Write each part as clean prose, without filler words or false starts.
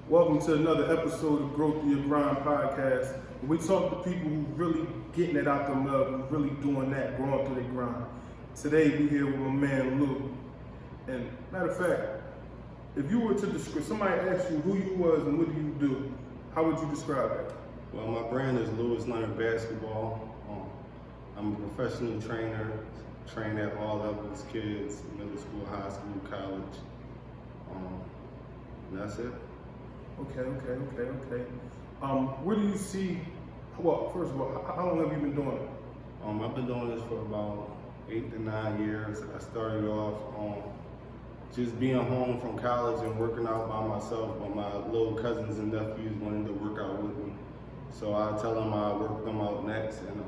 Welcome to another episode of Growth Through Your Grind podcast. We talk to people who really getting it out the mud, who really doing that, growing through their grind. Today we here with my man Lou. And matter of fact, if you were to describe, somebody asked you who you was and what do you do, how would you describe that? Well, my brand is Leonard basketball. I'm a professional trainer, train at all levels, kids, middle school, high school, college. And that's it. Okay. Where do you see, well, first of all, how long have you been doing it? I've been doing this for about 8 to 9 years. I started off just being home from college and working out by myself, but my little cousins and nephews wanted to work out with me. So I tell them I work them out next, and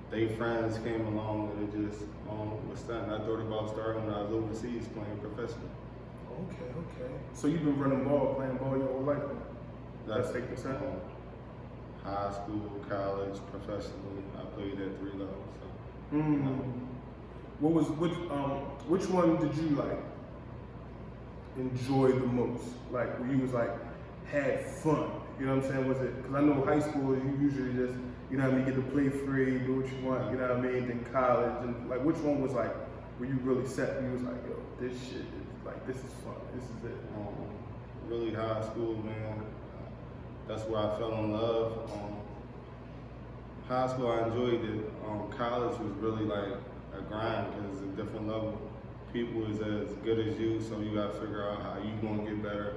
they friends came along and it just was starting. I thought about starting when I was overseas playing professional. Okay. So you've been playing ball your whole life then? That's 8%? High school, college, professionally, I played at 3 levels. So, which one did you enjoy the most? Like where you was had fun? You know what I'm saying? Was it, because I know high school you usually just, you know what I mean, get to play free, do what you want, you know what I mean? Then college, and which one was where you really set, you was yo, this shit is this is fun, this is it. Really high school, man. That's where I fell in love. High school I enjoyed it. College was really a grind because it's a different level. People is as good as you, so you gotta figure out how you gonna get better,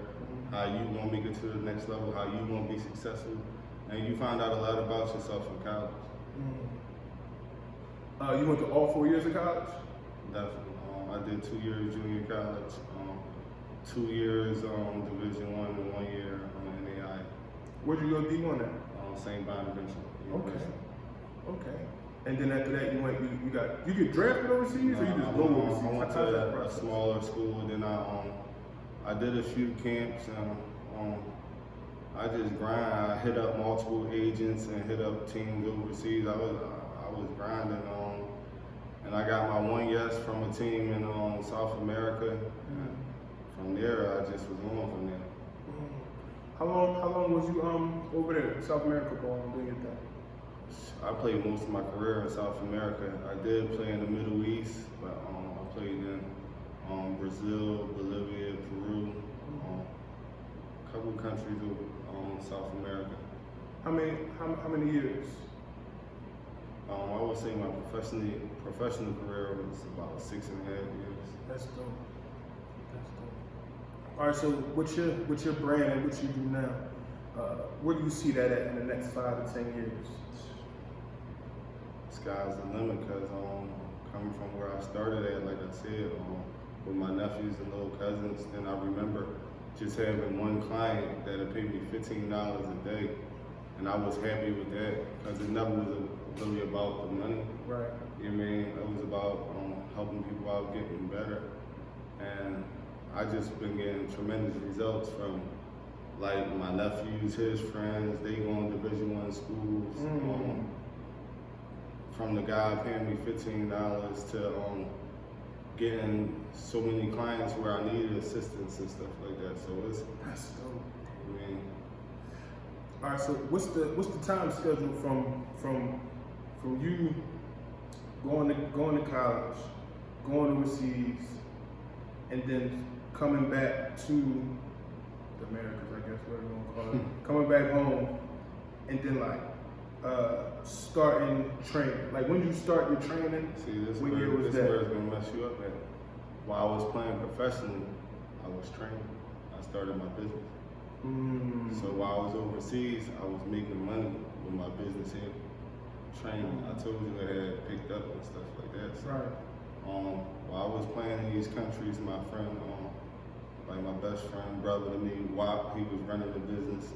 how you gonna make it to the next level, how you gonna be successful, and you find out a lot about yourself in college. You went to all 4 years of college? Definitely. I did 2 years junior college, 2 years Division I, and 1 year NAI. Where'd you go D1 at? St. Bonaventure. Okay. And then after that, you get drafted overseas, or you just go overseas? I went to a smaller school, and then I did a few camps, and I just grind. I hit up multiple agents and hit up teams overseas. I was grinding, and I got my 1 yes from a team in South America. And from there, I just was on from there. How long was you over there in South America doing your thing? I played most of my career in South America. I did play in the Middle East, but I played in Brazil, Bolivia, Peru, a couple countries of South America. How many years? I would say my professional career was about 6.5 years. That's dope. All right, so what's your brand and what you do now? Where do you see that at in the next 5 to 10 years? Sky's the limit, because coming from where I started at, like I said, with my nephews and little cousins, then I remember just having one client that had paid me $15 a day, and I was happy with that because it never was really about the money. Right. You know what I mean? It was about helping people out, getting better, and I just been getting tremendous results from my nephews, his friends. They going to Division I schools. From the guy paying me $15 to getting so many clients where I needed assistance and stuff like that. So that's dope. I mean, all right. So what's the time schedule from you going to college, going overseas, and then coming back to the Americas, I guess what we're gonna call it, coming back home, and then starting training? When you start your training? See, this what year was this that? where it's gonna mess you up at. While I was playing professionally, I was training. I started my business. So while I was overseas, I was making money with my business here. Training. I told you I had picked up and stuff like that. So, right. while I was playing in these countries, my friend, my best friend, brother to me, Wap, he was running the business.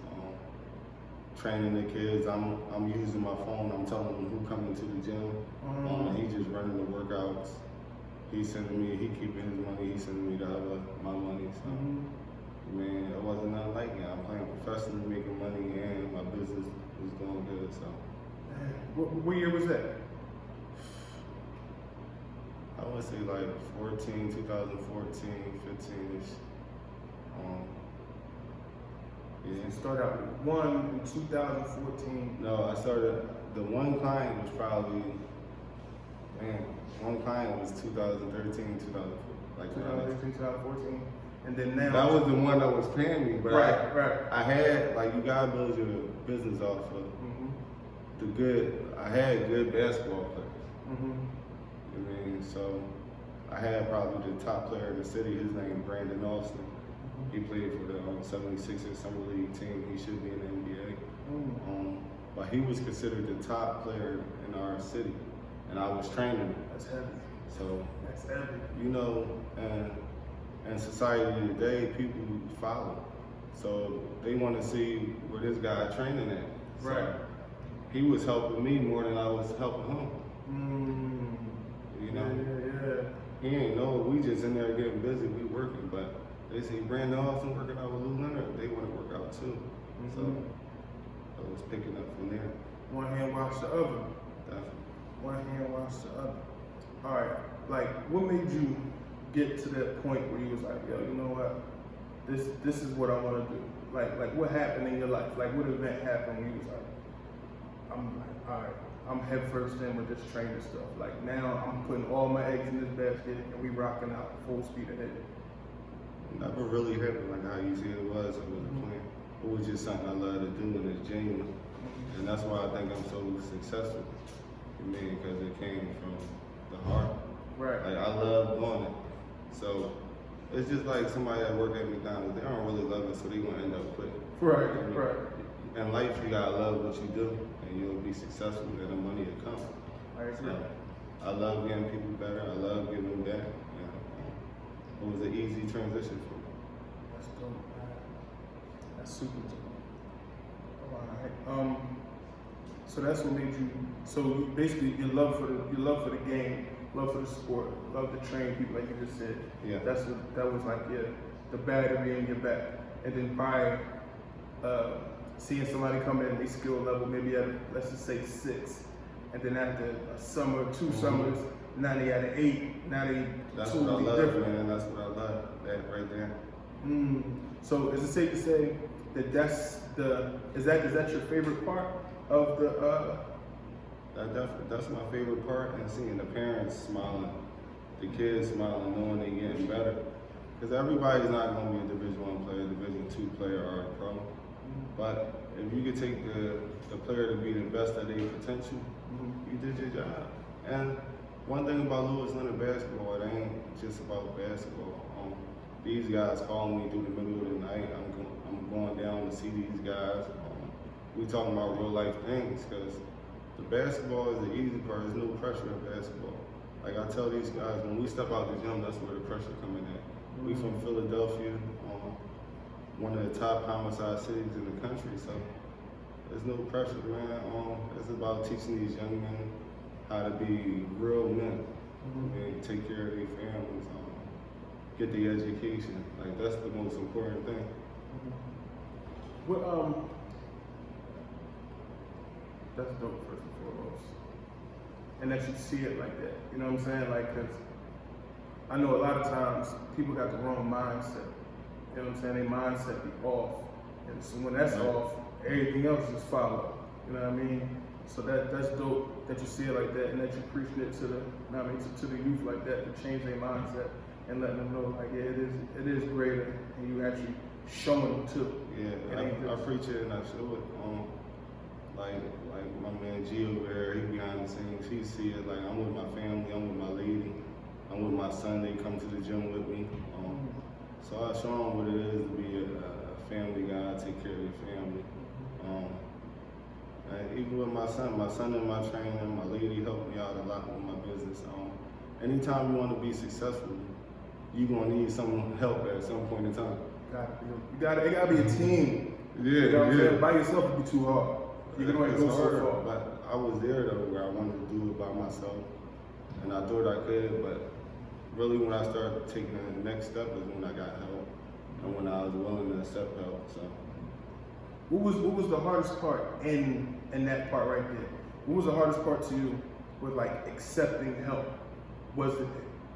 Training the kids. I'm using my phone. I'm telling them who coming to the gym. He just running the workouts. He sending me. He keeping his money. He sending me my money. So, man, it wasn't nothing like it. I'm playing professionally, making money, and my business was doing good. So, what year was that? I would say 2014, 15-ish. Yeah. You started out with one in 2014. No, I started, the one client was probably, one client was 2013, 2014. Like 2013, 2014. And then now. that was the one that was paying me, but right. I had, like, you gotta build your business off of I had good basketball players. I mean, so I had probably the top player in the city. His name Brandon Austin. He played for the 76ers summer league team. He should be in the NBA. But he was considered the top player in our city, and I was training him. That's heavy. So That's heavy. you know, and in society today, people follow. So they want to see where this guy training at. So Right. he was helping me more than I was helping him. You know, Yeah. he ain't know we just in there getting busy, we working. But they see Brandon Austin working out with Leonard, they want to work out too. So I was picking up from there. One hand wash the other. Definitely. One hand wash the other. All right. Like, what made you get to that point where you was like, yo, you know what? This is what I want to do. Like what happened in your life? Like, what event happened when you was like, all right, I'm head first in with this training stuff. Like, now I'm putting all my eggs in this basket and we rocking out full speed ahead. Never really happened like how you see it was. It was a plan. It was just something I love to do and it's genuine. And that's why I think I'm so successful. I mean, because it came from the heart. Right. Like, I love doing it. So it's just like somebody that work at McDonald's, they don't really love it, so they gonna end up quitting. Right. I mean, Right. in life, you gotta love what you do, and you'll be successful, and the money will come. I agree. So, I love getting people better. I love giving back. It was an easy transition for me. That's dope, man. That's super dope. All right. So that's what made you. So you basically your love for the game, love for the sport, love to train people, like you just said. Yeah. That was like the battery in your back, and then by seeing somebody come in, they skill level maybe at let's just say 6, and then after a summer, 2 summers, now they at an 8. Now they That's totally what I love, different. man. That's what I love. That right there. So is it safe to say that is that your favorite part of the? That's my favorite part, and seeing the parents smiling, the kids smiling, knowing they getting better. Because everybody's not going to be a Division I player, Division II player, or a pro. But if you could take the player to be the best at their potential, you did your job. And one thing about Louis Leonard basketball, it ain't just about basketball. These guys call me through the middle of the night. I'm going down to see these guys. We talking about real life things, because the basketball is the easy part. There's no pressure in basketball. Like I tell these guys, when we step out the gym, that's where the pressure coming in. We from Philadelphia, one of the top homicide cities in the country, so there's no pressure, man. It's about teaching these young men how to be real men, and take care of their families, get the education. Like, that's the most important thing. Well, that's dope first and foremost, and that you see it like that. You know what I'm saying? Like, 'cause I know a lot of times people got the wrong mindset. You know what I'm saying? Their mindset be off, and so when that's off, everything else just follow. You know what I mean? So that's dope that you see it like that, and that you preach it to to the youth like that, to change their mindset and letting them know, like, yeah, it is greater, and you actually showing them too. Yeah, I preach it and I show it. Like my man G over there, he behind the scenes. He see it. Like, I'm with my family, I'm with my lady, I'm with my son. They come to the gym with me. So I show them what it is to be a family guy, take care of your family. And even with my son in my training, my lady helped me out a lot with my business. Anytime you want to be successful, you're gonna need some help at some point in time. It gotta be a team. Yeah, You know what I'm saying? By yourself would be too hard. You can only It's go so hard, far. but I was there though, where I wanted to do it by myself, and I thought I could. But really, when I started taking the next step is when I got help, and when I was willing to accept help. So, What was the hardest part in that part right there? What was the hardest part to you with, like, accepting help? Was it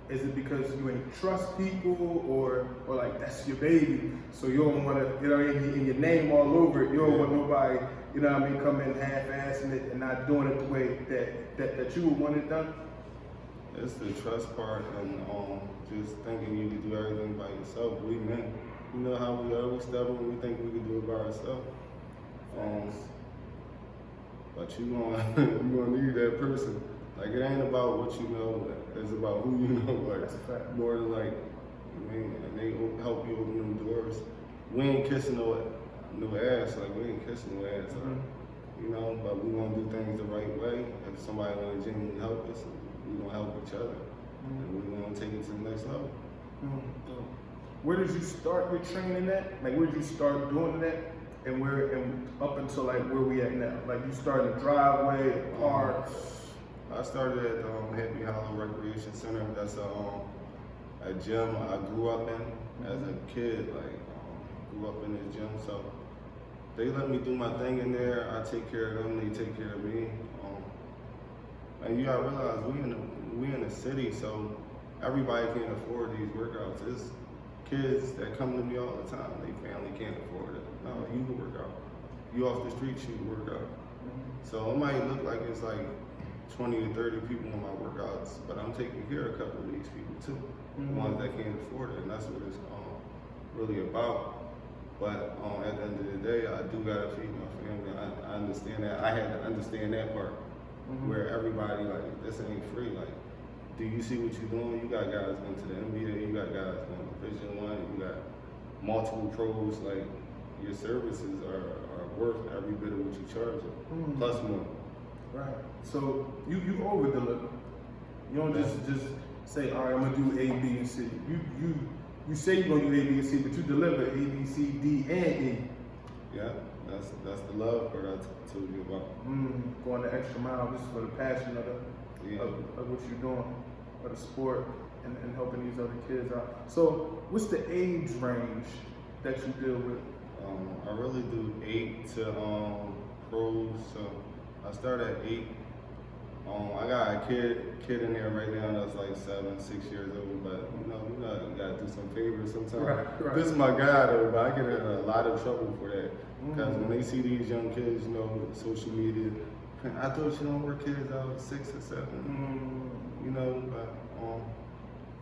Is it because you ain't trust people, or like that's your baby, so you don't want to, you know, in your name all over it, you don't want nobody, you know what I mean, come in half-assing it and not doing it the way that you would want it done? It's the trust part and just thinking you can do everything by yourself. We men, you know how we are, we stubborn, we think we can do it by ourselves. But you gonna need that person. Like, it ain't about what you know, it's about who you know. Like, That's a fact. more than like, I mean, and they help you open them doors. We ain't kissing no ass, like we ain't kissing no ass, you know, but we gonna do things the right way. If somebody wanna genuinely help us, we gonna help each other. And we gonna take it to the next level. Where did you start your training at? Like, where did you start doing that? And up until like where we at now? Like, you started driveway, parks. I started at Happy Hollow Recreation Center. That's a gym I grew up in as a kid. Like, grew up in this gym, so they let me do my thing in there. I take care of them. They take care of me. And you gotta realize we in the city, so everybody can't afford these workouts. It's kids that come to me all the time. They family can't afford it. No, you can work out. You off the street, you can work out. So it might look like it's like 20 to 30 people in my workouts, but I'm taking care of a couple of these people too, the ones that can't afford it, and that's what it's really about. But at the end of the day, I do gotta feed my family. I understand that. I had to understand that part, where everybody, like, this ain't free. Like, do you see what you're doing? You got guys going to the NBA, you got guys going to Division I, you got multiple pros. Like, your services are worth every bit of what you charge them, plus more. Right. So you over deliver. You don't just say, all right, I'm gonna do A, B, and C. You say you're gonna do A, B, and C, but you deliver A, B, C, D, and E. Yeah, that's the love part I told you about. Going the extra mile just for the passion of what you're doing, of the sport, and helping these other kids out. So what's the age range that you deal with? I really do 8 to pros. So I start at 8. I got a kid in there right now that's like 7, 6 years old, but you gotta do some favors sometimes. Right. This is my guy though, but I get in a lot of trouble for that. Because when they see these young kids, social media, I thought you don't work kids out 6 or 7. But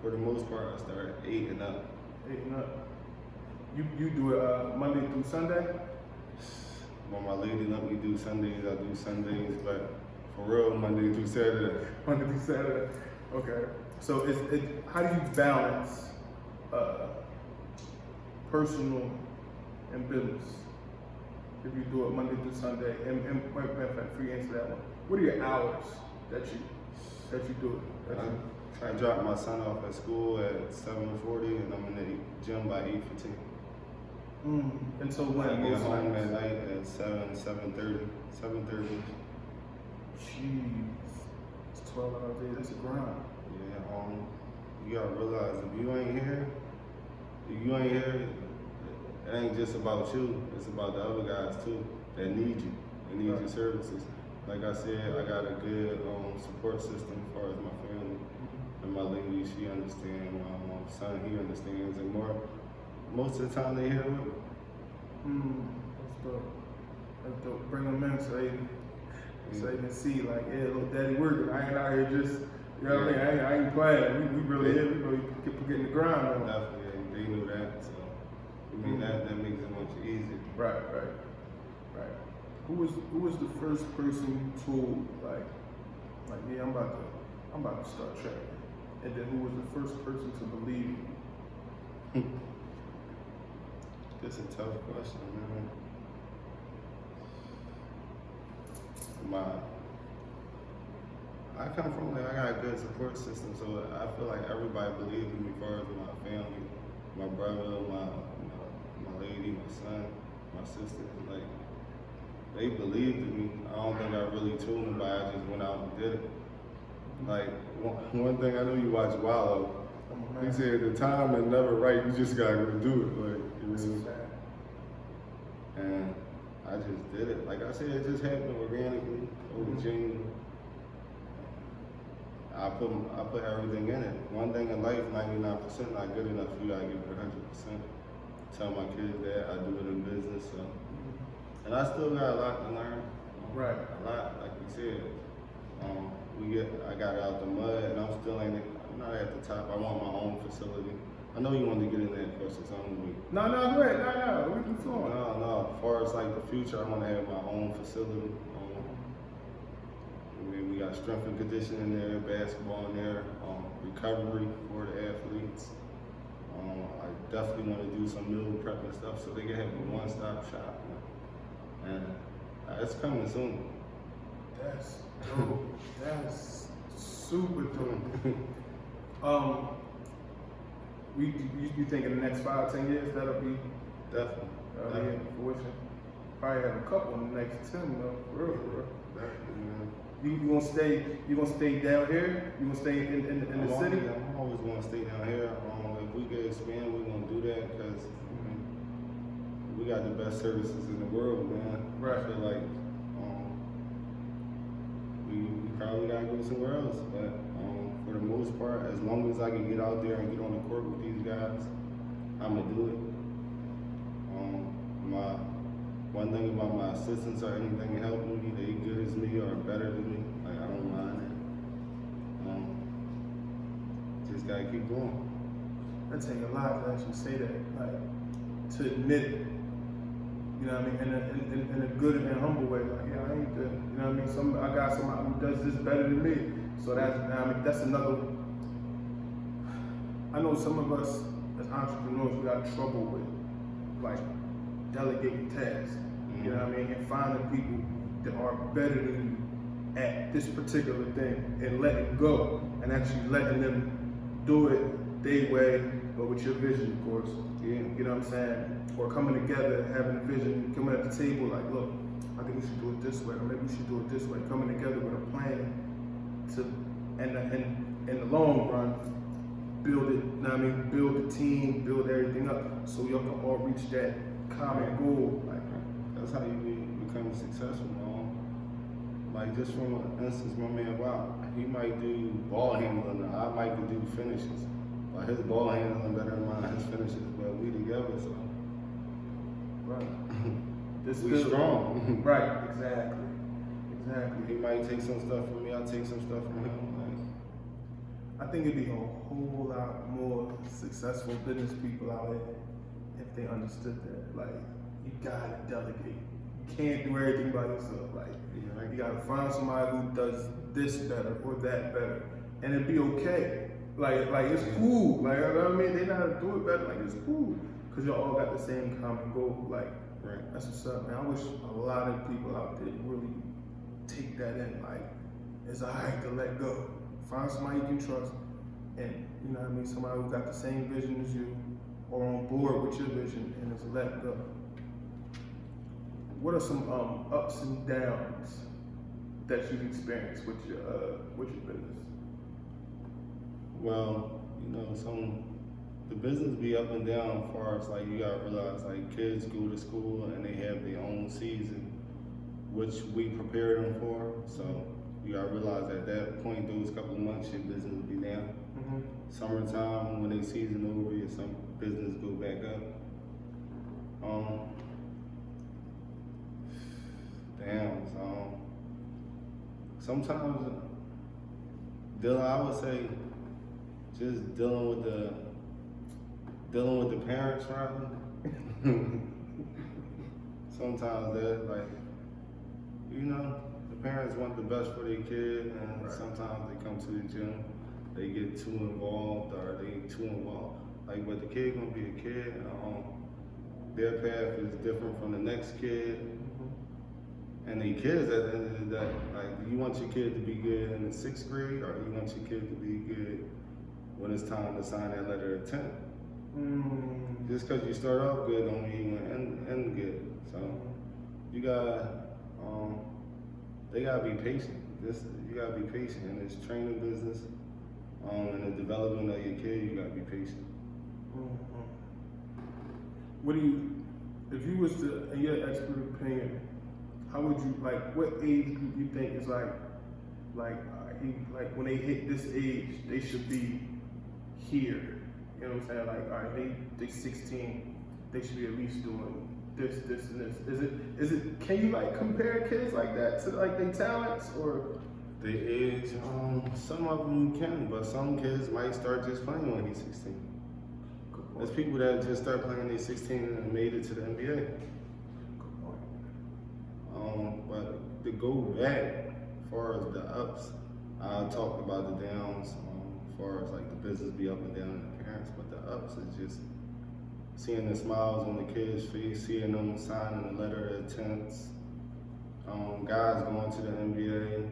for the most part, I start at 8 and up. 8 and up. You do it Monday through Sunday? When my lady let me do Sundays, I do Sundays, but for real, Monday through Saturday. Monday through Saturday. Okay. So how do you balance personal and business? If you do it Monday through Sunday, and before you answer that one, what are your hours that you do it? I drop my son off at school at 7:40, and I'm in the gym by 8:15. And so when I get most home nights? at night at 7:30. Jeez, it's 12 hours a day. That's a grind. Yeah, you gotta realize if you ain't here, it ain't just about you. It's about the other guys too that need you. They need your services. Like I said, I got a good support system as far as my family. And my lady, she understands. My son, he understands. And most of the time they here with me. That's dope. That's dope. Bring them in so they can see, like, yeah, little daddy working. I ain't out here just, you know what I mean? I ain't playing. We really here. We really getting the grind on. Definitely, they knew that. So, that makes it much easier. Right. Who was the first person you told, like, yeah, I'm about to start tracking? And then who was the first person to believe you? That's a tough question, man. I come from, I got a good support system, so I feel like everybody believed in me as far as my family, my brother, my lady, my son, my sister. Like, they believed in me. I don't think I really told nobody. I just went out and did it. Like, one thing I know, you watch Wallow. He said the time is never right. You just gotta go do it. Like, and I just did it. Like I said, it just happened organically, over genuine. I put everything in it. One thing in life, 99% not good enough. You gotta give it 100%. Tell my kids that I do it in business, so. And I still got a lot to learn. Right. A lot, like you said. I got it out the mud, and I'm still ain't. I'm not at the top. I want my own facility. I know you want to get in that question, so I'm gonna. No, go ahead. No, we can flowing. No. As far as like the future, I want to have my own facility. We got strength and conditioning there, basketball in there, recovery for the athletes. I definitely want to do some meal prep and stuff so they can have a one-stop shop. And it's coming soon. That's dope. That's super dope. You think in the next 5-10 years that'll be Definitely. in fruition? Probably have a couple in the next 10 though. For real. Definitely, man. You gonna stay down here? You gonna stay in the city? I'm always gonna stay down here. If we can expand, we're gonna do that because we got the best services in the world, man. Right. I feel like we probably gotta go somewhere else, but for the most part, as long as I can get out there and get on the court with these guys, I'm gonna do it. One thing about my assistants or anything helping me, they good as me or better than me. Like I don't mind it. Just gotta keep going. That take a lot to actually say that, like to admit it. You know what I mean? In a good and humble way. Like, yeah, I ain't the, you know what I mean? I got somebody who does this better than me. So that's another. I know some of us as entrepreneurs, we got trouble with like delegating tasks. You know what I mean? And finding people that are better than you at this particular thing and letting go and actually letting them do it their way, but with your vision, of course. Yeah. You know what I'm saying? Or coming together, having a vision, coming at the table, like, look, I think we should do it this way, or maybe we should do it this way. Coming together with a plan to, and in the long run, build it. You know what I mean? Build the team, build everything up, so y'all can all reach that common goal. Like, that's how you become successful, man. Like just for instance, my man Bob, he might do ball handling, I might do finishes. But his ball handling better than mine, his finishes, but we together, so. right. We strong. Right, exactly. He might take some stuff from me, I'll take some stuff from him. I think it'd be a whole lot more successful business people out there if they understood that. Like, you gotta delegate. You can't do everything by yourself. Like, you gotta find somebody who does this better or that better, and it'd be okay. Like it's cool. Like, you know what I mean? They know how to do it better. Like, it's cool because y'all all got the same common goal. Like, that's what's up, man. I wish a lot of people out there really take that in. Like, it's alright to let go. Find somebody you can trust, and you know what I mean, somebody who got the same vision as you, or on board with your vision, and it's let go. What are some ups and downs that you've experienced with your business? Well, you know, the business be up and down as far as like you gotta realize like kids go to school and they have their own season, which we prepare them for. So you gotta realize at that point, those couple of months, your business will be down. Summertime, when they season over, your some business go back up. Sometimes I would say just dealing with the parents rather. Sometimes that like, you know, the parents want the best for their kid, and sometimes they come to the gym, they get too involved, or they ain't too involved. Like, but the kid gonna be a kid. Their path is different from the next kid. And the kids at the end of the day, like, you want your kid to be good in the 6th grade, or you want your kid to be good when it's time to sign that letter of 10th. Just because you start off good don't mean you end good. So you gotta, they gotta be patient. You gotta be patient in this training business, and the development of your kid. You gotta be patient. What do you, if you was to, in your expert opinion, how would you, like, what age group you think is like, all right, like when they hit this age, they should be here. You know what I'm saying? Like, all right, they 16, they should be at least doing this, and this. Is it? Can you like compare kids like that to like their talents or? The age, some of them can, but some kids might start just playing when he's 16. There's people that just start playing when they're 16 and made it to the NBA. Good point. But to go back, as far as the ups, I talked about the downs, as far as like the business be up and down in the parents, but the ups is just seeing the smiles on the kids' face, seeing them signing a letter of intent, guys going to the NBA,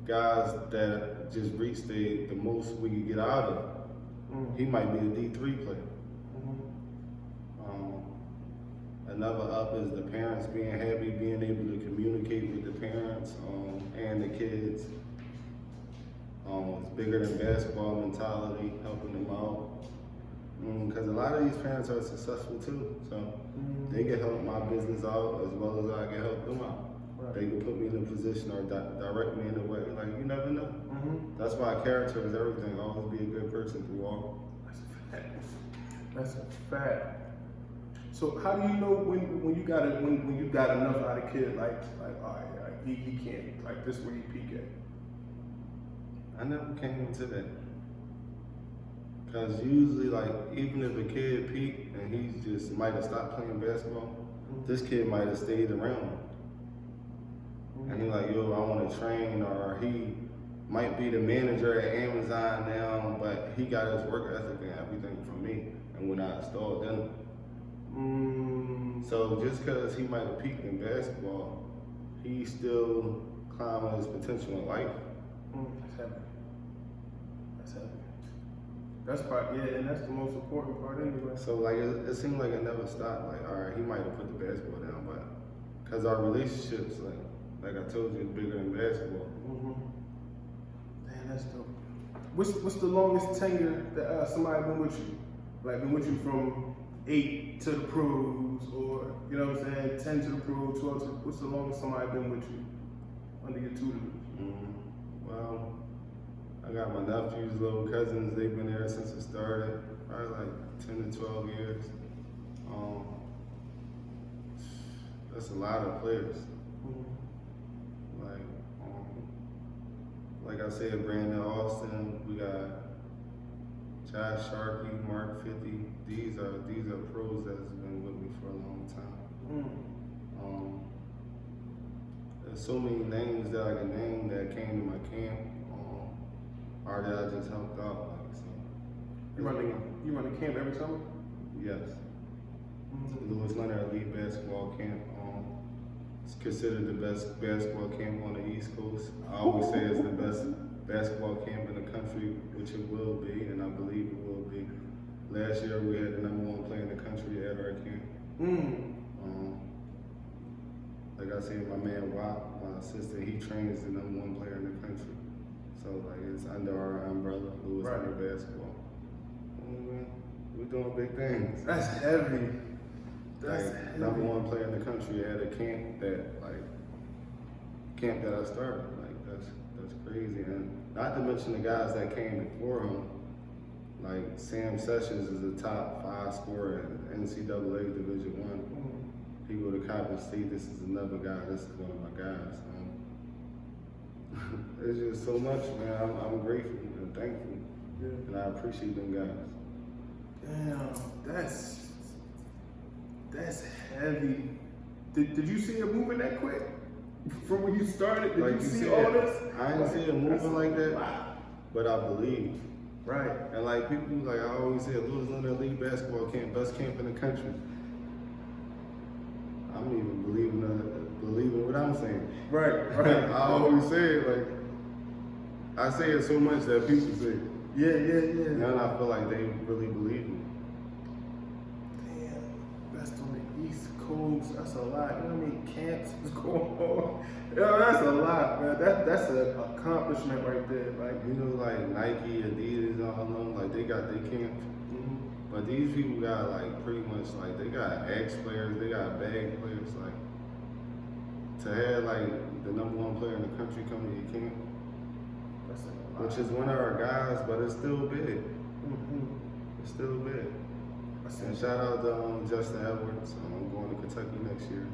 guys that just reached the most we could get out of. He might be a D3 player. Another up is the parents being happy, being able to communicate with the parents and the kids. It's bigger than basketball mentality, helping them out. Because a lot of these parents are successful too, so they can help my business out as well as I can help them out. Right. They can put me in a position or direct me in a way, like you never know. That's why character is everything. Always be a good person through all. That's a fact. That's a fact. So how do you know when you got enough out of kid, like all right, like he can't, like this where he peak at? I never came into that. Cause usually like even if a kid peaked and he just might have stopped playing basketball, this kid might have stayed around. And he like, yo, I want to train, or he might be the manager at Amazon now, but he got his work ethic and everything from me. And when I installed them. So just because he might have peaked in basketball, he's still climbing his potential in life. That's heavy. That's heavy. That's part, yeah, and that's the most important part anyway. So like it seemed like it never stopped. Like, all right, he might have put the basketball down, but because our relationships, like I told you, is bigger than basketball. Damn, that's dope. What's the longest tenure that somebody been with you? Like been with you from 8 to the pros, or you know what I'm saying, 10 to the pros, 12 to. What's the longest somebody been with you under your tutelage? Well, I got my nephews, little cousins. They've been there since it started, probably like 10 to 12 years. That's a lot of players. Like I said, Brandon Austin, we got Josh Sharkey, Mark 50. These are pros that's been with me for a long time. There's so many names that I can name that came to my camp, or that I just helped out. Like, so. You run the camp every summer? Yes. Leonard Elite Basketball Camp. It's considered the best basketball camp on the East Coast. I always say it's the best basketball camp in the country, which it will be, and I believe it will be. Last year we had the #1 player in the country at our camp. Like I said, my man Wop, my assistant, he trains the #1 player in the country. So like it's under our umbrella, Louisiana basketball. We're doing big things. That's heavy. That's like #1 player in the country at a camp that I started. Like that's crazy. And not to mention the guys that came before him. Like Sam Sessions is a top 5 scorer in NCAA Division I. He go to Coppin State. This is another guy. This is one of my guys. It's just so much, man. I'm grateful and thankful, and I appreciate them guys. Damn, that's heavy. Did you see it moving that quick? From when you started, did like you see all this? I didn't see it moving like that, but I believe. Right. And like people, like I always say, Louisiana League basketball camp, best camp in the country. I'm even believing what I'm saying. Right. I always say it, like I say it so much that people say it. Yeah. Now I feel like they really believe me. Damn, that's on the East Coast. That's a lot. You know how many camps is going on? Yo, that's a lot, man. That's an accomplishment right there. Like like Nike, Adidas, all of them, like they got their camps. But these people got like pretty much like they got X players, they got bag players. Like to have like the #1 player in the country come to your camp, That's a lot. which is one of our guys, but it's still big. Mm-hmm. It's still big. That's And it. shout out to Justin Edwards. I'm going to Kentucky next year.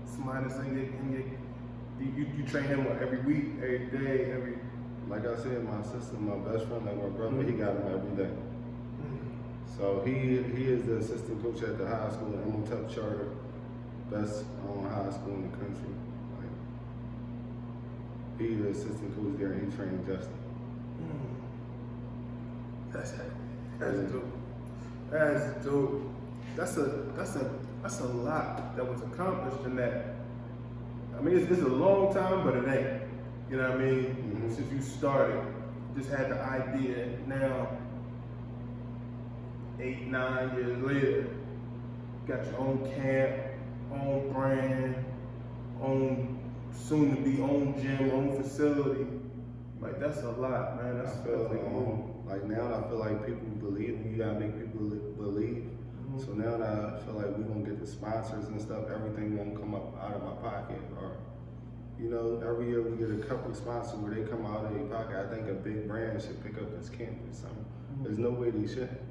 Somebody that's you train him what, every week, every day, every. Like I said, my sister, my best friend, like my brother, he got him every day. So he is the assistant coach at the high school, Emotep Charter, best high school in the country. Like, he the assistant coach there, and he trained Justin. That's dope. That's dope. That's a lot that was accomplished in that. I mean, it's a long time, but it ain't. You know what I mean? Mm-hmm. Since you started, just had the idea. Now, 8, 9 years later, got your own camp, own brand, own soon to be own gym, own facility. Like that's a lot, man. That's I feel cool. like now I feel like people believe, and you gotta make people believe. So now that I feel like we're gonna get the sponsors and stuff, everything won't come up out of my pocket. Or, you know, every year we get a couple of sponsors where they come out of their pocket. I think a big brand should pick up this camp or something. There's no way they shouldn't.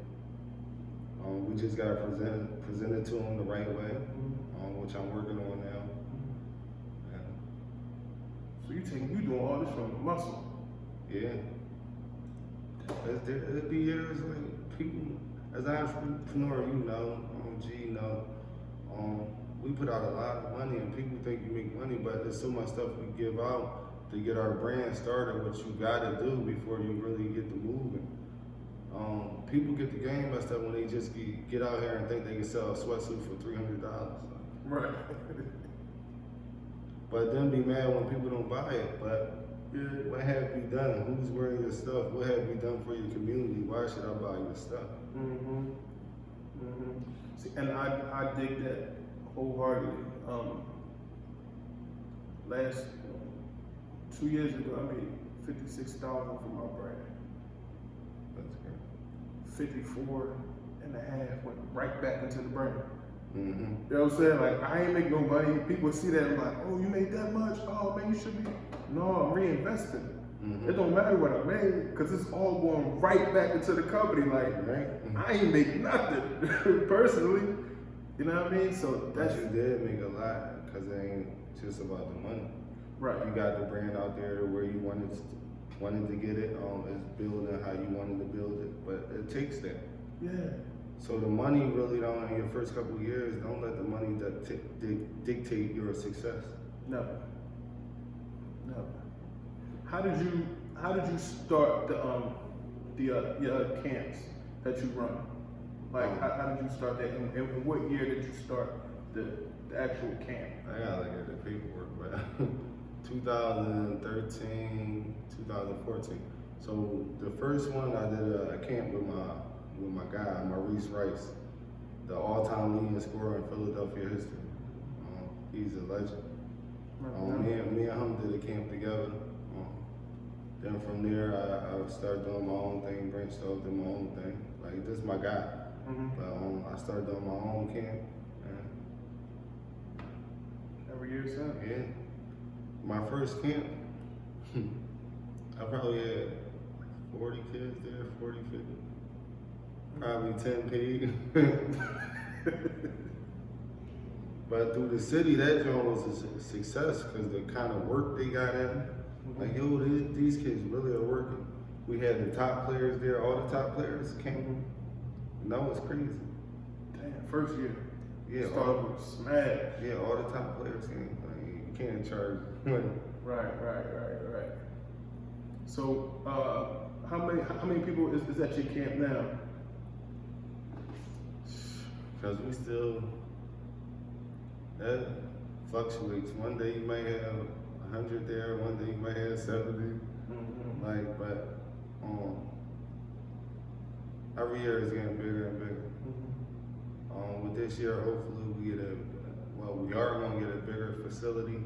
We just gotta present it to them the right way, which I'm working on now. And So you doing all this from the muscle. yeah. It'd be years like people, as an entrepreneur, you know, we put out a lot of money and people think you make money, but there's so much stuff we give out to get our brand started, what you gotta do before you really get to moving. People get the game messed up when they just get out here and think they can sell a sweatsuit for $300. Right. But then be mad when people don't buy it. But yeah, what have you done? Who's wearing your stuff? What have you done for your community? Why should I buy your stuff? See, and I dig that wholeheartedly. Last 2 years ago, I made $56,000 for my brand. That's great. 54 and a half went right back into the brand. Mm-hmm. You know what I'm saying? Like, I ain't make no money. People see that and like, oh, you made that much? Oh, man, you should be. No, I'm reinvesting. Mm-hmm. It don't matter what I made because it's all going right back into the company. Like, I ain't make nothing personally. You know what I mean? So But that's you did make a lot because it ain't just about the money. right. You got the brand out there where you wanted to get it. It's building how you wanted to build it, but it takes that. Yeah. So the money really don't, in your first couple of years, don't let the money dictate your success. No. How did you start the camps that you run? Like how did you start that? And what year did you start the actual camp? I gotta look at the paperwork, but 2013, 2014. So the first one I did a camp with my guy, Maurice Rice, the all-time leading scorer in Philadelphia history. He's a legend. Me and him did a camp together. Then from there, I started doing my own thing, branched off, did my own thing. Like, this is my guy. But I started doing my own camp. Every year since? Yeah. My first camp, I probably had 40 kids there, 40, 50. Probably 10 paid. But through the city, that joint was a success because the kind of work they got in. Like, yo, these kids really are working. We had the top players there, all the top players came. And that was crazy. Damn, first year. Yeah, Started with smash. Yeah, all the top players came. Like, you can't charge money. Right. So, how many people is at your camp now? Because we still, that fluctuates. One day you might have 100 there, one day you might have 70. Like, but every year it's getting bigger and bigger. With this year, hopefully we are going to get a bigger facility.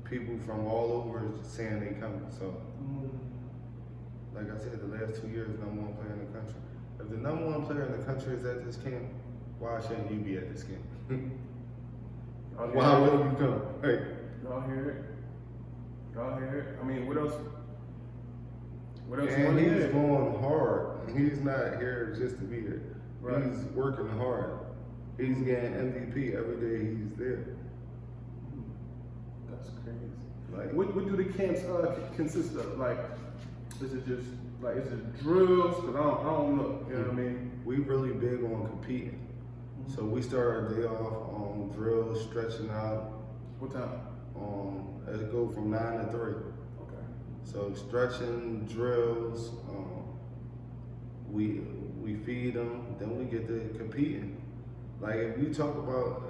People from all over is saying they coming. So, like I said, the last 2 years, number one player in the country. If the number one player in the country is at this camp, why shouldn't you be at this camp? Why wouldn't you come? Hey. Y'all hear it? Y'all hear it? I mean, what else? What else? And you he's hear? going hard. He's not here just to be here. Right. He's working hard. He's getting MVP every day he's there. That's crazy. Like, What do the camps consist of? Like, is it just like is it drills? Cause I don't know. You know what I mean? we really big on competing. So we start our day off on drills, stretching out. What time? It go from 9 to 3. Okay. So stretching, drills, we feed them, then we get to competing. Like if you talk about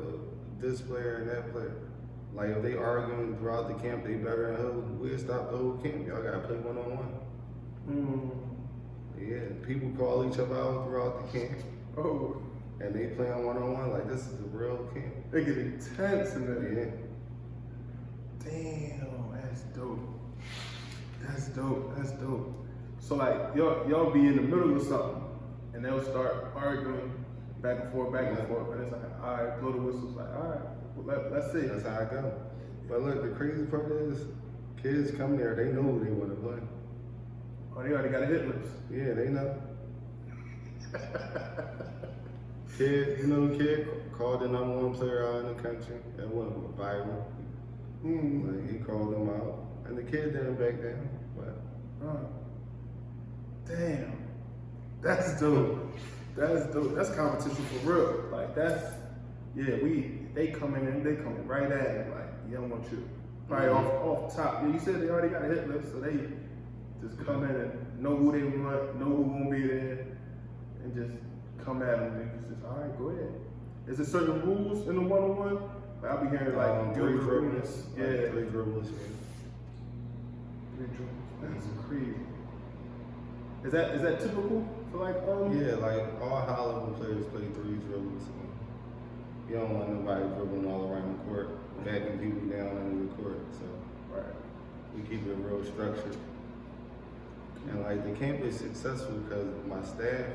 this player and that player, like if they arguing throughout the camp, they better than who, we'll stop the whole camp. Y'all gotta play one-on-one. Yeah, people call each other out throughout the camp. Oh, And they play on one-on-one, like this is a real camp. they get intense in there. Yeah. Damn, that's dope. That's dope. That's dope. So like y'all be in the middle of something, and they'll start arguing back and forth, and it's like, all right, blow the whistles. Like, all right, well, let's see. That's how I go. But look, the crazy part is, kids come there, they know who they want to play. Oh, they already got a hit list. Yeah, they know. Kid, you know, the kid called the number 1 player out in the country. That wasn't viral. Like, he called him out, and the kid didn't back down. But Damn, that's dope. That's dope. That's competition for real. Like they coming right at it. Like, yeah, I want you. Right off top. Yeah, you said they already got a hit list, so they just come in and know who they want, know who won't be there, and just come at them. And it's just, all right, go ahead. Is there certain rules in the one-on-one? Like, I'll be hearing like 3 dribbles. Yeah. 3 dribbles. 3 dribbles. That's crazy. Is that typical for like Yeah, like all high level players play 3 dribbles. You don't want nobody dribbling all around the court, backing people down under the court. So right. we keep it real structured. And like the camp is successful because my staff,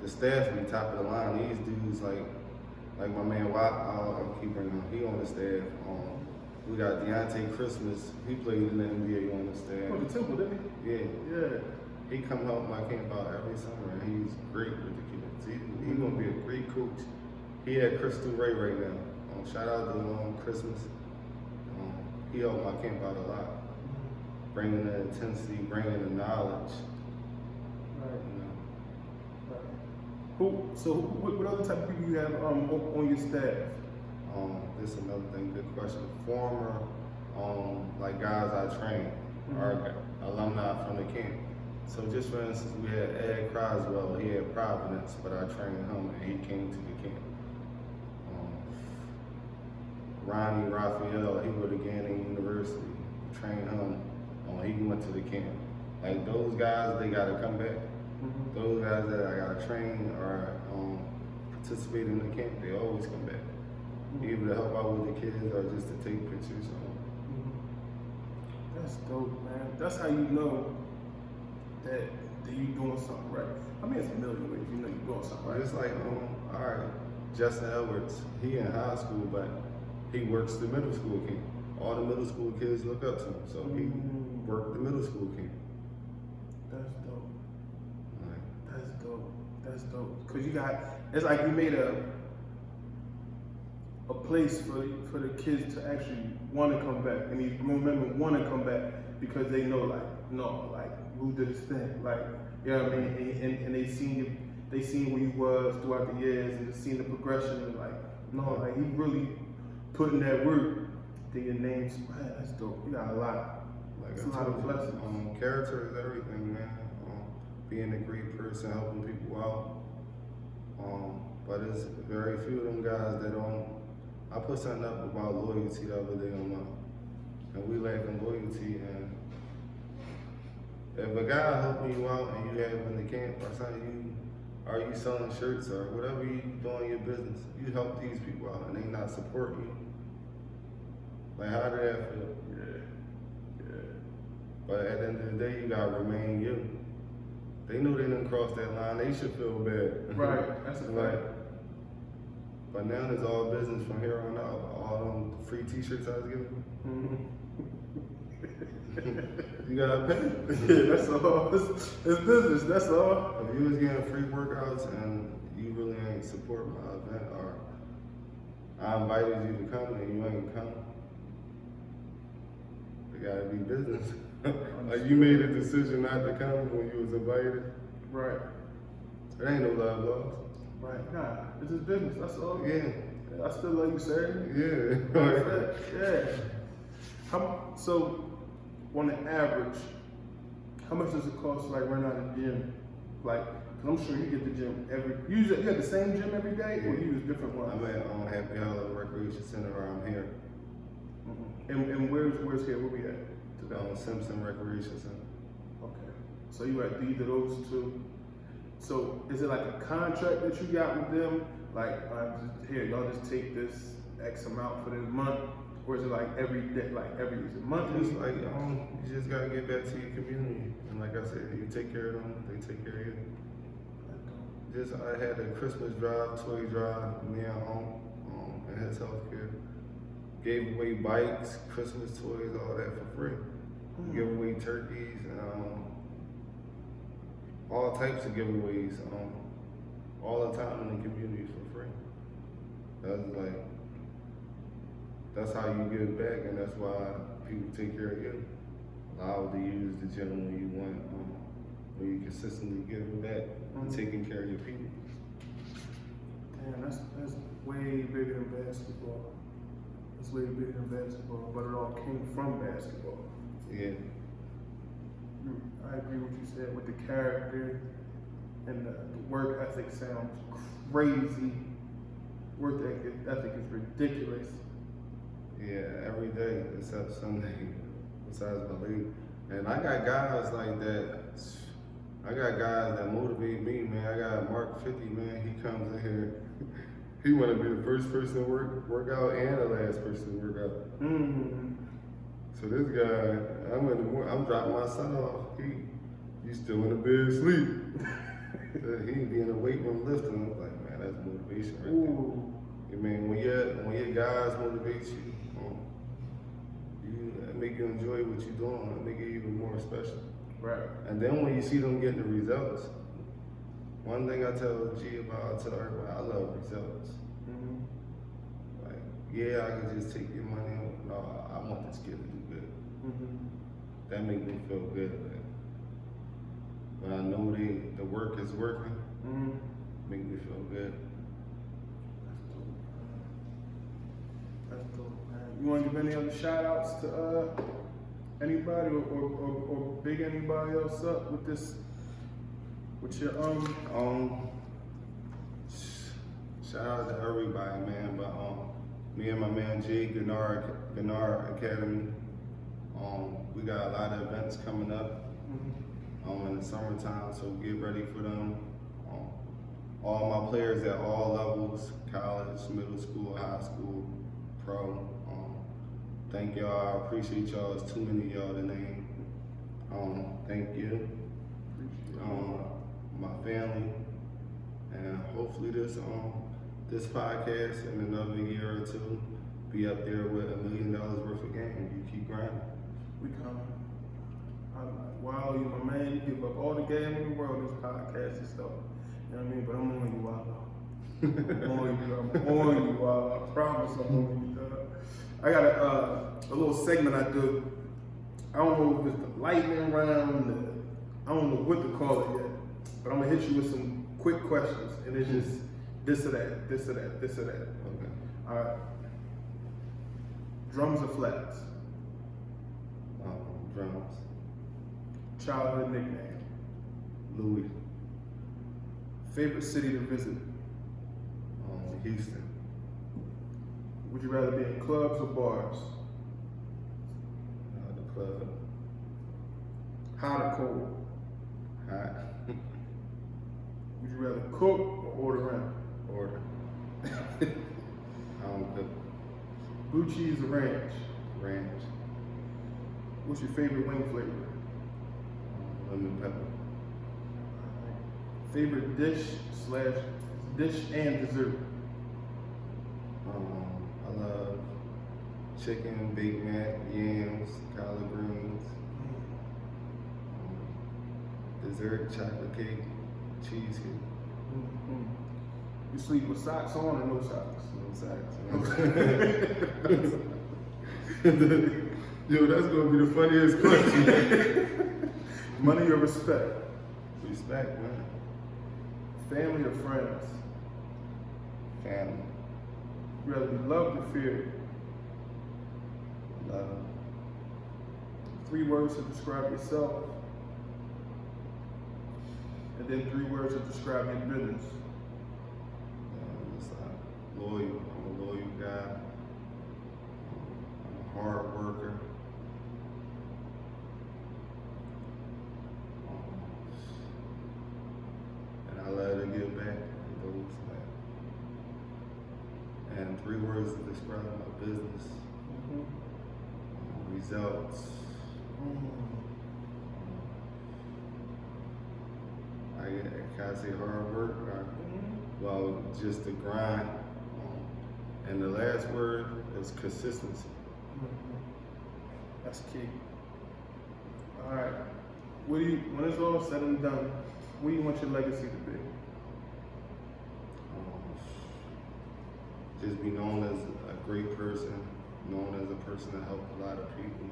the staff be top of the line. These dudes like my man Watt, I'll keep bringing him. He on the staff. We got Deontay Christmas. He played in the NBA on the staff. Oh, the Temple, didn't he? Yeah. Yeah. He come help my camp out every summer, and he's great with the kids. He's gonna be a great coach. He at Crystal Ray right now. Shout out to Christmas. He helped my camp out a lot, bringing the intensity, bringing the knowledge. Right. You know. Right. What other type of people you have on your staff? This is another thing. Good question. Former, like guys I trained, are alumni from the camp. So just for instance, we had Ed Croswell. He had Providence, but I trained him, and he came to the camp. Ronnie Raphael, he would again in university. Trained him. He went to the camp. Like those guys, they gotta come back. Those guys that I gotta train or participate in the camp, they always come back. Either to help out with the kids or just to take pictures. That's dope, man. That's how you know that you doing something right. I mean, it's a million ways you know you're doing something right. Just like, all right, Justin Edwards, he in high school, but he works the middle school camp. All the middle school kids look up to him, so he worked the middle school camp. That's dope. Right. That's dope. That's dope. Cause you got, it's like you made a place for the kids to actually want to come back, and these grown men want to come back because they know, like, no, like, Lou did his thing, like, you know what I mean, and they seen where you was throughout the years, and they seen the progression, and like, no, like, he really put in that work. Then your name's, man, that's dope. You got a lot. Like It's a lot of blessings. Character is everything, man. Being a great person, helping people out. But it's very few of them guys that don't. I put something up about loyalty the other day on and we lack in loyalty. And if a guy helping you out and you have in the camp or something, are you selling shirts or whatever you doing in your business, you help these people out and they not support you. Like, how did that feel? Yeah. But at the end of the day, you gotta remain you. They knew they didn't cross that line. They should feel bad. Right. That's a fact. But now it's all business from here on out. All them free T-shirts I was giving them. You gotta pay. Yeah, that's all. It's business, that's all. If you was getting free workouts and you really ain't support my event, or I invited you to come and you ain't come, it gotta be business. Like you made a decision not to come when you was invited. Right. It ain't no love lost. Right. Nah, it's just business, that's all. Yeah. I still love you, sir. Yeah. Yeah. So, on the average, how much does it cost to like run out of gym? Like, cause I'm sure you get the gym you at the same gym every day, or you use different ones? I'm at Happy Hollow Recreation Center around here. Mm-hmm. And where's here? Where we at today? Simpson Recreation Center. Okay. So you at either those two? So is it like a contract that you got with them? Like, here, y'all just take this X amount for this month, or is it like every day, is it monthly? It's like you just gotta get back to your community, and like I said, you take care of them, they take care of you. I had a Christmas drive, toy drive, me and and his healthcare. Gave away bikes, Christmas toys, all that for free. Give away turkeys, all types of giveaways, all the time in the community for free. That's how you give back, and that's why people take care of you. Allow to use the gym when you want, when you consistently giving back and taking care of your people. Damn, that's way bigger than basketball. It's way bigger than basketball, but it all came from basketball. Yeah. I agree with what you said with the character and the work ethic sounds crazy. Work ethic is ridiculous. Yeah, every day except Sunday, besides my league. And I got guys like that. I got guys that motivate me, man. I got Mark 50, man. He comes in here. He want to be the first person to work out and the last person to work out. Mm-hmm. So this guy, I'm dropping my son off. He's still in the bed asleep. He be in the weight room lifting. I'm like, man, that's motivation right there. I mean, when your guys motivate you, it make you enjoy what you're doing. It make it even more special. Right. And then when you see them getting the results, one thing I tell G about, I tell everybody, I love results. Mm-hmm. Like, yeah, I can just take your money. No, I want this kid to do good. Mm-hmm. That make me feel good. Like, when I know the work is working, make me feel good. That's dope, man. You want to give any other shout outs to anybody or big anybody else up with this? With your shout out to everybody, man. But me and my man Jay Leonard Academy, we got a lot of events coming up in the summertime, so get ready for them. All my players at all levels, college, middle school, high school, pro. Thank y'all. I appreciate y'all. It's too many of y'all to name. Thank you. My family, and hopefully this podcast in another year or two be up there with $1 million worth of game. You keep grinding. We coming. Wow, you my man. You give up all the game in the world. This podcast and stuff. You know what I mean? But I'm on you, Wow. I'm on you, Wow. I promise I'm on you, dog. I got a little segment I do. I don't know if it's the lightning round. I don't know what to call it yet. But I'm gonna hit you with some quick questions, and it's just this or that, this or that, this or that. Okay. All right. Drums or flats? Drums. Childhood nickname? Louis. Favorite city to visit? Houston. Would you rather be in clubs or bars? The club. Hot or cold? Hot. Would you rather cook or order out? Order. I don't cook. Blue cheese or ranch? Ranch. What's your favorite wing flavor? Lemon pepper. Favorite dish and dessert? I love chicken, Big Mac, yams, collard greens, dessert, chocolate cake, cheesecake. Mm-hmm. You sleep with socks on or no socks? No socks. Yo, that's gonna be the funniest question. Money or respect? Respect, man. Family or friends? Family. You rather be loved or feared? Love. 3 words to describe yourself, and then 3 words to describe your business. Loyal. I'm a loyal guy. I'm a hard worker. And I love to give back to those that. And 3 words to describe my business. Results. Can I say hard work? Well, just the grind. And the last word is consistency. That's key. All right. When it's all said and done, what do you want your legacy to be? Just be known as a great person, known as a person that helped a lot of people.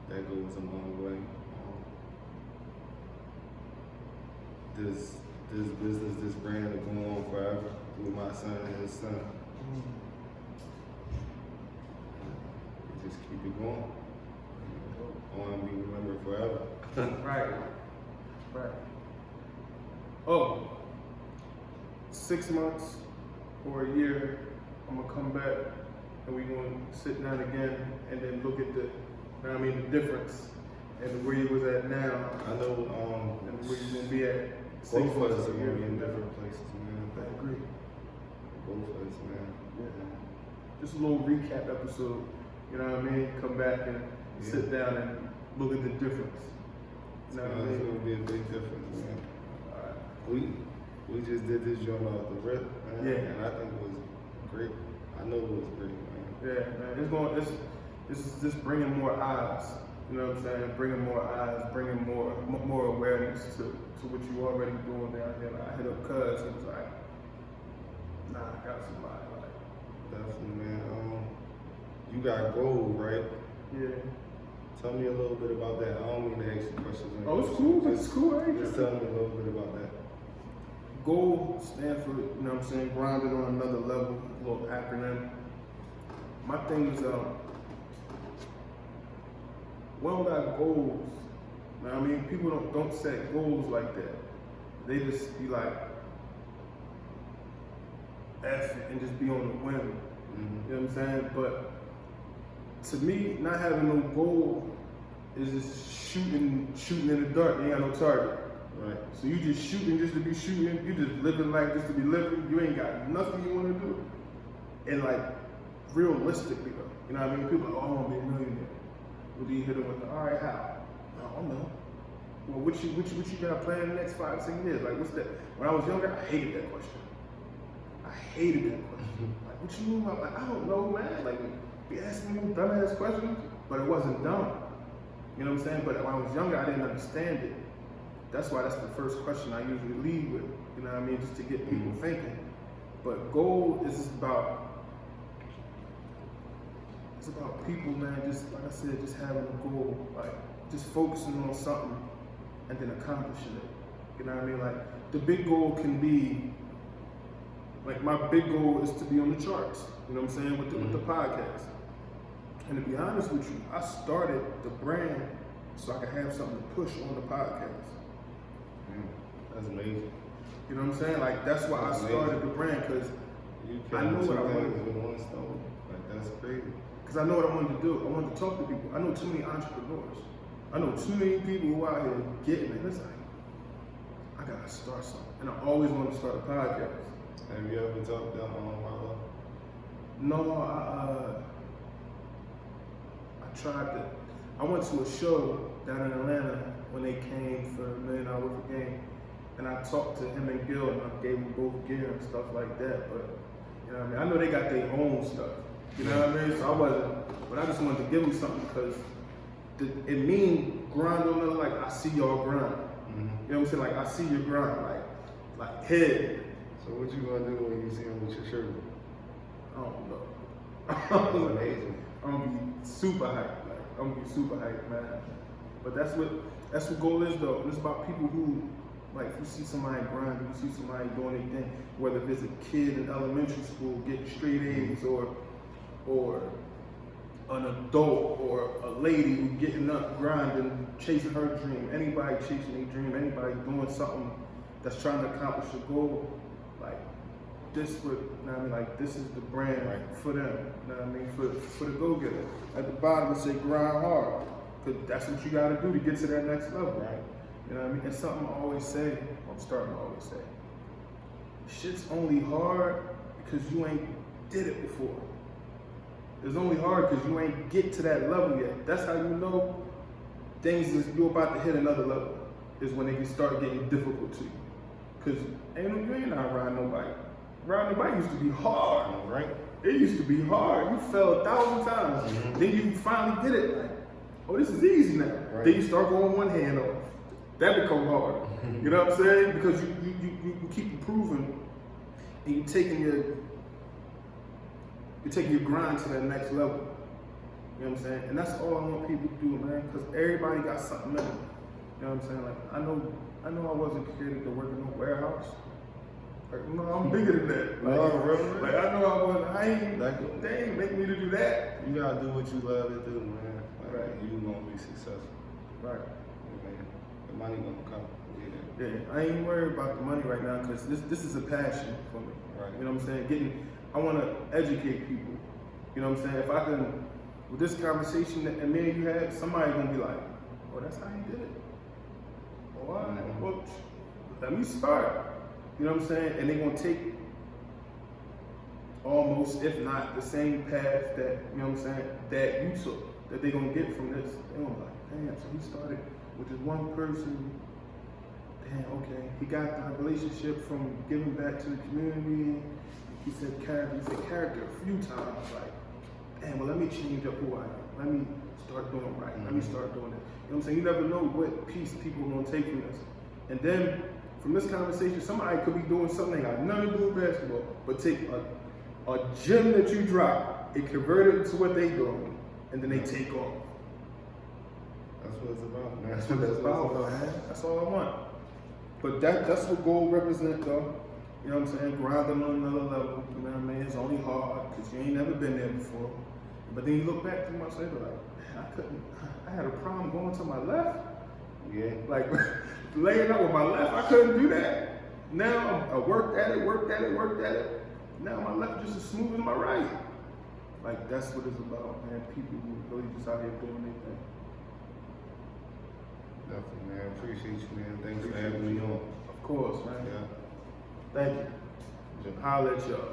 That goes a long way. This business, this brand will go on forever through my son and his son. Just keep it going. I want to be remembered forever. Right. Oh, 6 months or a year, I'm gonna come back and we're gonna sit down again and then look at the difference and where you was at now. I know, and where you gonna be at. Both of us are gonna be in different places, man. I agree. Both of us, man. Yeah. Just a little recap episode. You know what I mean? Come back and sit down and look at the difference. You know what I mean? It's gonna be a big difference, man. Alright. We just did this joint off the rip, man. Yeah. And I think it was great. I know it was great, man. Yeah, man. This is just bringing more eyes. You know what I'm saying? Bringing more eyes, bringing more awareness to what you already doing down here. Like, I hit up Cuz, it was like, nah, I got somebody. Like, Definitely, man. You got gold, right? yeah. Tell me a little bit about that. I don't mean to ask you questions. Oh, it's cool. It's cool. I ain't Just tripping. tell me a little bit about that. Goal stand for, you know what I'm saying, grounded on another level, a little acronym. My thing is, we don't got goals. You know what I mean? People don't set goals like that. They just be like, F it and just be on the whim. Mm-hmm. You know what I'm saying? But to me, not having no goal is just shooting in the dark. You ain't got no target. Right. So you just shooting just to be shooting. You just living life just to be living. You ain't got nothing you want to do. And like, realistically though, you know what I mean? People are like, oh, I want to be a millionaire. What do you hit them with? All right, how? I don't know. Well, what you got planned in the next 5, 6 years? Like, what's that? When I was younger, I hated that question. Like, what you mean? Like, I don't know, man. Like, be asking me dumbass questions, but it wasn't dumb. You know what I'm saying? But when I was younger, I didn't understand it. That's why that's the first question I usually lead with. You know what I mean? Just to get people thinking. But goal is it's about people, man. Just like I said, just having a goal, like just focusing on something and then accomplishing it. You know what I mean? Like the big goal can be, like my big goal is to be on the charts. You know what I'm saying? With the podcast. And to be honest with you, I started the brand so I could have something to push on the podcast. That's amazing. You know what I'm saying? Like that's why I started the brand, because I know what I wanted with one stone. Like that's crazy. Because I know what I wanted to do. I wanted to talk to people. I know too many entrepreneurs. I know too many people who out here getting it. It's like, I gotta start something. And I always wanted to start a podcast. Have you ever talked to Marlo? No, I tried to. I went to a show down in Atlanta when they came for $1 Million Worth of Game. And I talked to him and Gil, and I gave them both gear and stuff like that. But, you know what I mean? I know they got their own stuff. You know what I mean? So I wasn't, but I just wanted to give them something because it mean grind on them, like I see y'all grind. Mm-hmm. You know what I'm saying? Like I see your grind, like head. So what you gonna do when you see him with your shirt on? I don't know. That's amazing. I'm gonna be super hyped, like I'm gonna be super hyped, man. But that's what goal is though. It's about people who, like, if you see somebody grinding, you see somebody doing their thing, whether it's a kid in elementary school getting straight A's, or an adult, or a lady who getting up, grinding, chasing her dream. Anybody chasing their dream, anybody doing something that's trying to accomplish a goal, like this would, you know what I mean, like this is the brand for them, you know what I mean, for the go-getter. At the bottom it say grind hard, because that's what you gotta do to get to that next level, right? You know what I mean? And something I always say, I'm starting to always say, shit's only hard because you ain't did it before. It's only hard because you ain't get to that level yet. That's how you know things is, you're about to hit another level, is when they can start getting difficult to you. Because you ain't not riding no bike. Riding the bike used to be hard, right? It used to be hard. You fell 1,000 times. Mm-hmm. Then you finally did it. Like, oh, this is easy now. Right. Then you start going one hand off. That become hard. You know what I'm saying? Because you keep improving, and you're taking your grind to that next level. You know what I'm saying? And that's all I want people to do, man. Because everybody got something in them. You know what I'm saying? Like I know I wasn't created to work in a warehouse. Like, no, I'm bigger than that. Like, really? Like I know I wasn't. They ain't make me to do that. You gotta do what you love to do, man. Like, right. You gonna be successful. Right. Man, the money gonna come. Yeah, I ain't worried about the money right now because this is a passion for me. Right. You know what I'm saying? I want to educate people. You know what I'm saying? If I can, with this conversation that me and you had, somebody gonna be like, "Oh, that's how you did it." Oh, all right. Well, let me start. You know what I'm saying? And they're gonna take almost, if not, the same path that, you know what I'm saying, that you took, that they're gonna get from this. They're gonna be like, damn, so he started with this one person. Damn, okay. He got the relationship from giving back to the community. He said character a few times, like, damn, well, let me change up who I am. Let me start doing right. Let me start doing it. You know what I'm saying? You never know what piece people are gonna take from this. And then from this conversation, somebody could be doing something that got nothing to do with basketball, but take a gem that you drop, it convert it into what they doing, and then they take off. That's what it's about, man. That's what it's about, man. That's all I want. But that's what gold represents, though. You know what I'm saying? Grinding on another level. You know what I mean? It's only hard because you ain't never been there before. But then you look back 2 months later, like, man, I had a problem going to my left. Yeah. Like, laying up with my left, I couldn't do that. Now I worked at it. Now my left just as smooth as my right. Like, that's what it's about, man. People who really just out here doing their thing. Definitely, man. Appreciate you, man. Thanks for having me on. Of course, man. Yeah. Thank you. Holla at y'all.